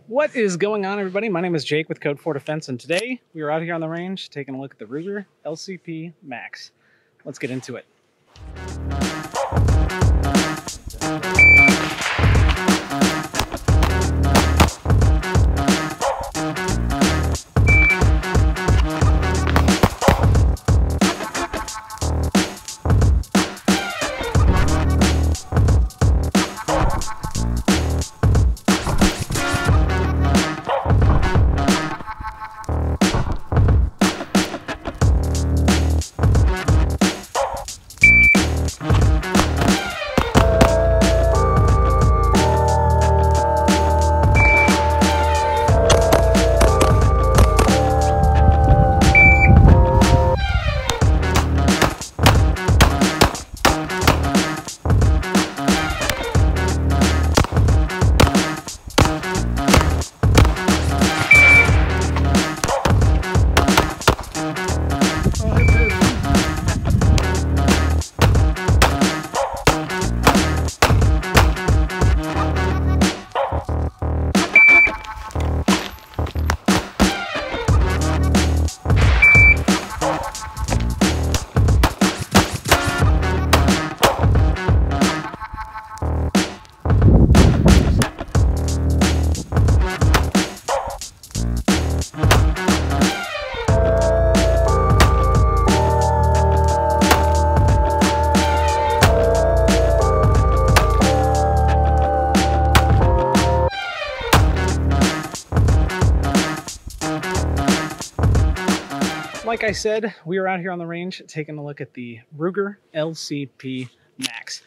What is going on, everybody? My name is Jake with Code 4 Defense, and today we are out here on the range taking a look at the Ruger LCP Max. Let's get into it. Like I said, we are out here on the range taking a look at the Ruger LCP Max.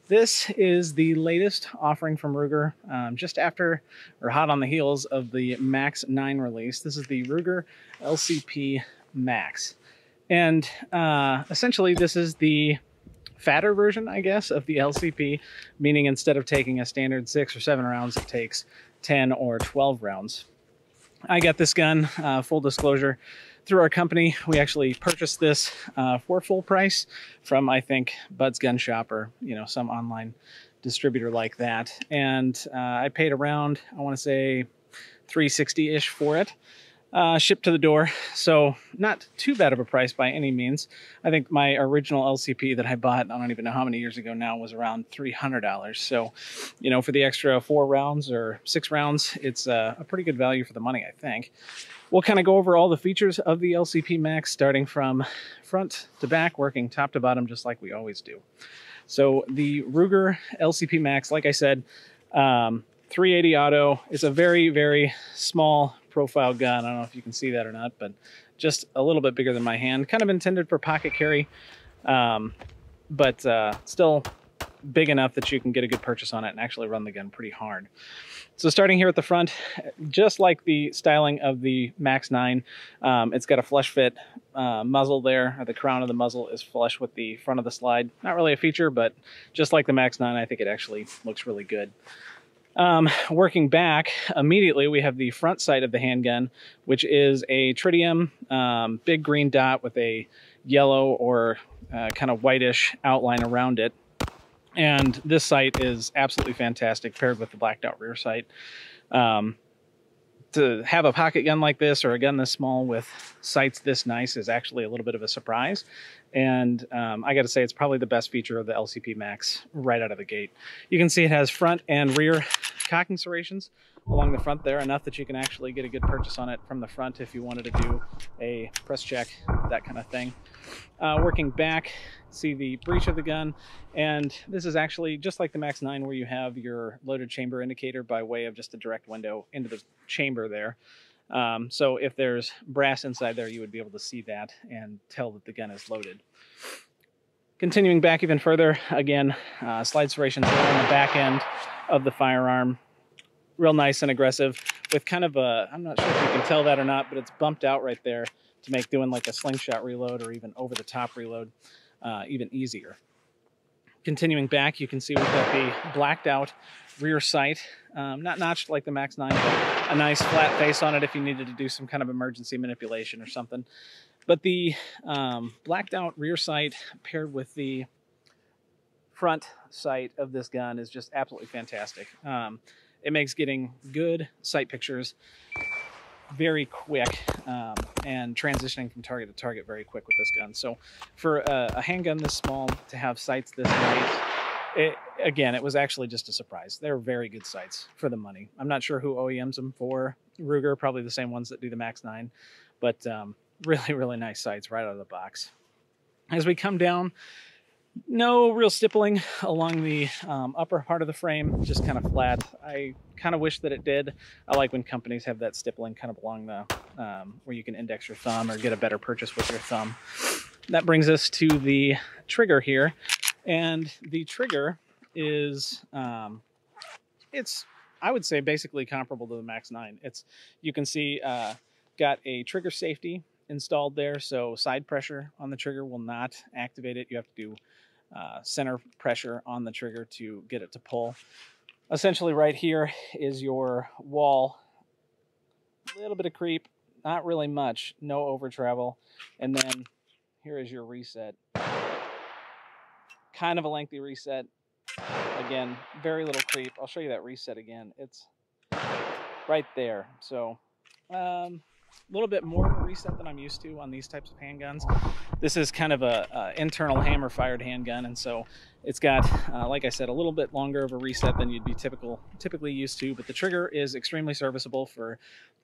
This is the latest offering from Ruger, just after or hot on the heels of the Max 9 release. This is the Ruger LCP Max. And essentially this is the fatter version, I guess, of the LCP, meaning instead of taking a standard 6 or 7 rounds, it takes 10 or 12 rounds. I got this gun, full disclosure, through our company. We actually purchased this for full price from, I think, Bud's Gun Shop or, some online distributor like that. And I paid around, I want to say, $360-ish for it, shipped to the door. So not too bad of a price by any means. I think my original LCP that I bought, I don't even know how many years ago now, was around $300. So, for the extra 4 rounds or 6 rounds, it's a pretty good value for the money, I think. We'll kind of go over all the features of the LCP Max, starting from front to back, working top to bottom, just like we always do. So the Ruger LCP Max, like I said, 380 auto. It's a very, very small profile gun. I don't know if you can see that or not, but just a little bit bigger than my hand. Kind of intended for pocket carry, but still big enough that you can get a good purchase on it and actually run the gun pretty hard. So starting here at the front, just like the styling of the Max 9, it's got a flush fit muzzle there. Or the crown of the muzzle is flush with the front of the slide. Not really a feature, but just like the Max 9, I think it actually looks really good. Working back, immediately we have the front sight of the handgun, which is a tritium big green dot with a yellow or kind of whitish outline around it. And this sight is absolutely fantastic paired with the blacked out rear sight. To have a pocket gun like this or a gun this small with sights this nice is actually a little bit of a surprise. And I got to say, it's probably the best feature of the LCP Max right out of the gate. You can see it has front and rear cocking serrations along the front there, enough that you can actually get a good purchase on it from the front if you wanted to do a press check, that kind of thing. Working back, see the breech of the gun, and this is actually just like the Max 9 where you have your loaded chamber indicator by way of just a direct window into the chamber there. So if there's brass inside there, you would be able to see that and tell that the gun is loaded. Continuing back even further, again, slide serrations on the back end of the firearm. Real nice and aggressive with kind of a, I'm not sure if you can tell that or not, but it's bumped out right there to make doing like a slingshot reload or even over the top reload even easier. Continuing back, you can see we've got the blacked out rear sight, not notched like the Max 9, but a nice flat face on it if you needed to do some kind of emergency manipulation or something. But the blacked out rear sight paired with the front sight of this gun is just absolutely fantastic. it makes getting good sight pictures very quick, and transitioning from target to target very quick with this gun. So for a handgun this small to have sights this nice, again, it was actually just a surprise. They're very good sights for the money. I'm not sure who OEMs them for. Ruger, probably the same ones that do the Max 9, but really, really nice sights right out of the box. As we come down, no real stippling along the upper part of the frame, just kind of flat. I kind of wish that it did. I like when companies have that stippling kind of along the, where you can index your thumb or get a better purchase with your thumb. That brings us to the trigger here. And the trigger is, it's, I would say, basically comparable to the Max 9. It's, you can see, got a trigger safety installed there, so side pressure on the trigger will not activate it. You have to do center pressure on the trigger to get it to pull. Essentially right here is your wall. A little bit of creep, not really much, no over travel. And then here is your reset. Kind of a lengthy reset. Again, very little creep. I'll show you that reset again. It's right there. So a little bit more of a reset than I'm used to on these types of handguns. This is kind of a internal hammer fired handgun, and so it's got, like I said, a little bit longer of a reset than you'd be typically used to, but the trigger is extremely serviceable for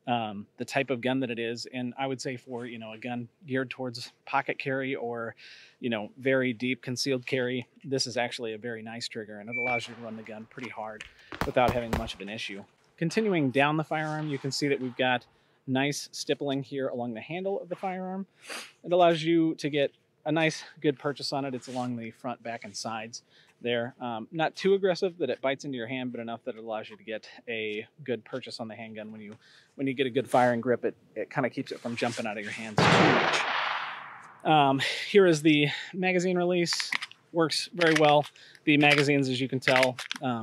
the type of gun that it is. And I would say for, you know, a gun geared towards pocket carry or, you know, very deep concealed carry, this is actually a very nice trigger, and it allows you to run the gun pretty hard without having much of an issue. Continuing down the firearm, you can see that we've got nice stippling here along the handle of the firearm. It allows you to get a nice, good purchase on it. It's along the front, back, and sides there. Not too aggressive that it bites into your hand, but enough that it allows you to get a good purchase on the handgun. When you get a good firing grip, it kind of keeps it from jumping out of your hands too much. Here is the magazine release. Works very well. The magazines, as you can tell,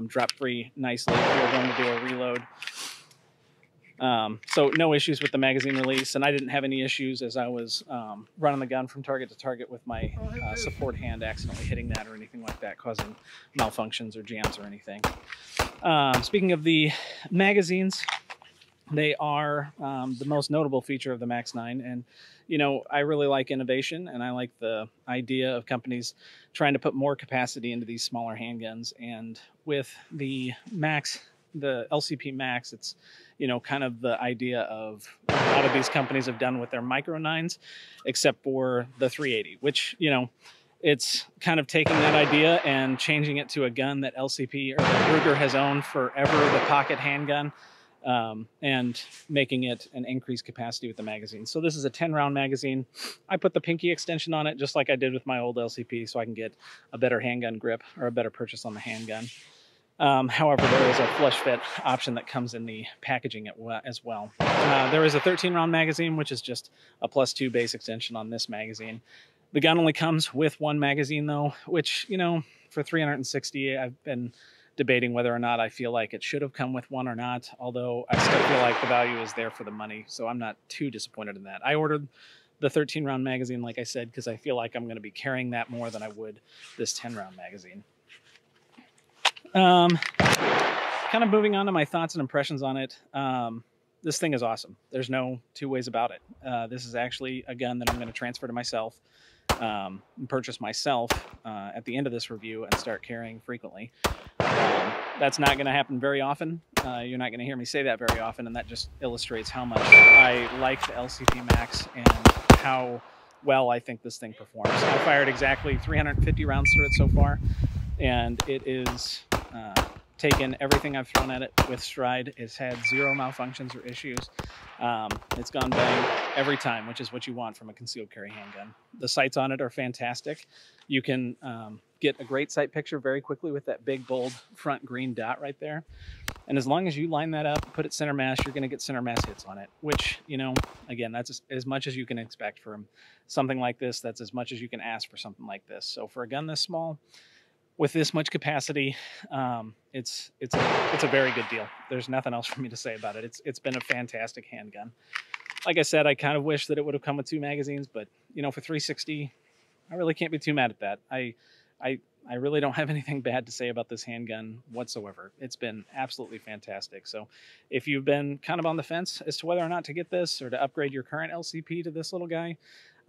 drop free nicely if you're going to do a reload. So no issues with the magazine release, and I didn't have any issues as I was running the gun from target to target with my support hand accidentally hitting that or anything like that, causing malfunctions or jams or anything. Speaking of the magazines, they are the most notable feature of the Max 9, and you know, I really like innovation, and I like the idea of companies trying to put more capacity into these smaller handguns. And with the Max, the LCP Max, it's, you know, kind of the idea of a lot of these companies have done with their micro 9s, except for the 380, which, you know, it's kind of taking that idea and changing it to a gun that LCP or that Ruger has owned forever, the pocket handgun, and making it an increased capacity with the magazine. So this is a 10-round magazine. I put the pinky extension on it just like I did with my old LCP so I can get a better handgun grip or a better purchase on the handgun. However, there is a flush fit option that comes in the packaging as well. There is a 13-round magazine, which is just a +2 base extension on this magazine. The gun only comes with one magazine though, which, you know, for $360, I've been debating whether or not I feel like it should have come with one or not, although I still feel like the value is there for the money, so I'm not too disappointed in that. I ordered the 13-round magazine, like I said, because I feel like I'm going to be carrying that more than I would this 10-round magazine. Kind of moving on to my thoughts and impressions on it. This thing is awesome. There's no two ways about it. This is actually a gun that I'm going to transfer to myself, and purchase myself at the end of this review and start carrying frequently. That's not going to happen very often. You're not going to hear me say that very often, and that just illustrates how much I like the LCP Max and how well I think this thing performs. I fired exactly 350 rounds through it so far, and it is taken everything I've thrown at it with stride. It's had zero malfunctions or issues. It's gone bang every time, which is what you want from a concealed carry handgun. The sights on it are fantastic. You can get a great sight picture very quickly with that big, bold front green dot right there. And as long as you line that up, put it center mass, you're going to get center mass hits on it, which, you know, again, that's as much as you can expect from something like this. That's as much as you can ask for something like this. So for a gun this small, with this much capacity, it's a very good deal. There's nothing else for me to say about it. It's been a fantastic handgun. Like I said, I kind of wish that it would have come with 2 magazines, but you know, for $360, I really can't be too mad at that. I I really don't have anything bad to say about this handgun whatsoever. It's been absolutely fantastic. So if you've been kind of on the fence as to whether or not to get this or to upgrade your current LCP to this little guy,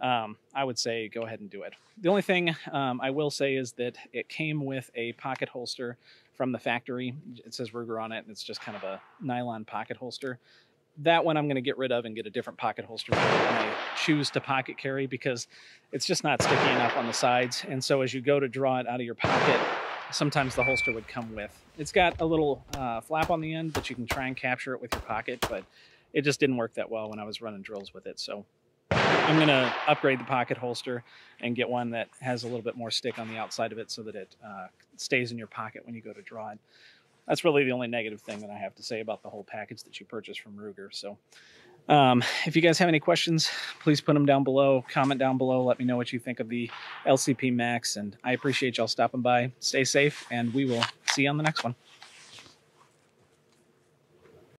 I would say go ahead and do it. The only thing I will say is that it came with a pocket holster from the factory. It says Ruger on it, and it's just kind of a nylon pocket holster. That one I'm going to get rid of and get a different pocket holster when I choose to pocket carry, because it's just not sticky enough on the sides. And so as you go to draw it out of your pocket, sometimes the holster would come with. It's got a little flap on the end that you can try and capture it with your pocket, but it just didn't work that well when I was running drills with it. So I'm going to upgrade the pocket holster and get one that has a little bit more stick on the outside of it so that it stays in your pocket when you go to draw it. That's really the only negative thing that I have to say about the whole package that you purchased from Ruger. So if you guys have any questions, please put them down below. Comment down below. Let me know what you think of the LCP Max. And I appreciate y'all stopping by. Stay safe, and we will see you on the next one.